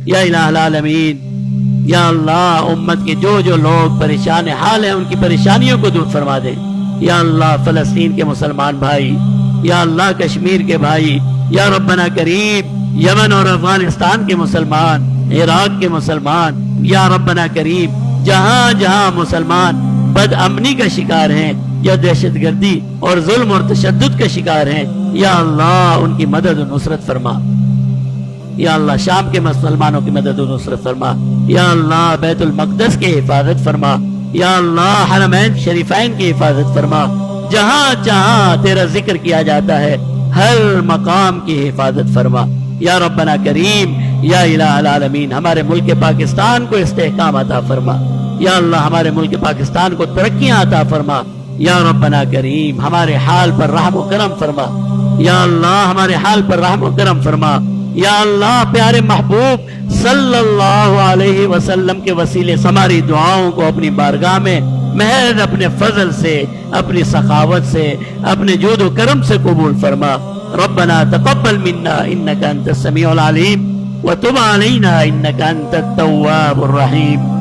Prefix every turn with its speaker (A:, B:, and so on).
A: یا الہ العالمین، یا اللہ امت کے جو جو لوگ پریشان حال ہیں ان کی پریشانیوں کو دور فرما دے۔ یا اللہ فلسطین کے مسلمان بھائی، یا اللہ کشمیر کے بھائی، یا ربنا کریم یمن اور افغانستان کے مسلمان، عراق کے مسلمان، یا ربنا کریم جہاں جہاں مسلمان بد امنی کا شکار ہیں یا دہشت گردی اور ظلم اور تشدد کا شکار ہیں، یا اللہ ان کی مدد و نصرت فرما۔ یا اللہ شام کے مسلمانوں کی مدد و نصرت فرما۔ یا اللہ بیت المقدس کی حفاظت فرما۔ یا اللہ حرمین شریفین کی حفاظت فرما۔ جہاں جہاں تیرا ذکر کیا جاتا ہے ہر مقام کی حفاظت فرما۔ یا ربنا کریم یا الہ العالمین ہمارے ملک پاکستان کو استحکام عطا فرما۔ یا اللہ ہمارے ملک پاکستان کو ترقیاں عطا فرما۔ یا ربنا کریم ہمارے حال پر رحم و کرم فرما۔ یا اللہ ہمارے حال پر رحم و کرم فرما۔ یا اللہ پیارے محبوب صلی اللہ علیہ وسلم کے وسیلے سے ہماری دعاؤں کو اپنی بارگاہ میں محض اپنے فضل سے، اپنی سخاوت سے، اپنے جود و کرم سے قبول فرما۔ ربنا تقبل منا انك انت السميع العليم وتب علينا انك انت التواب الرحيم۔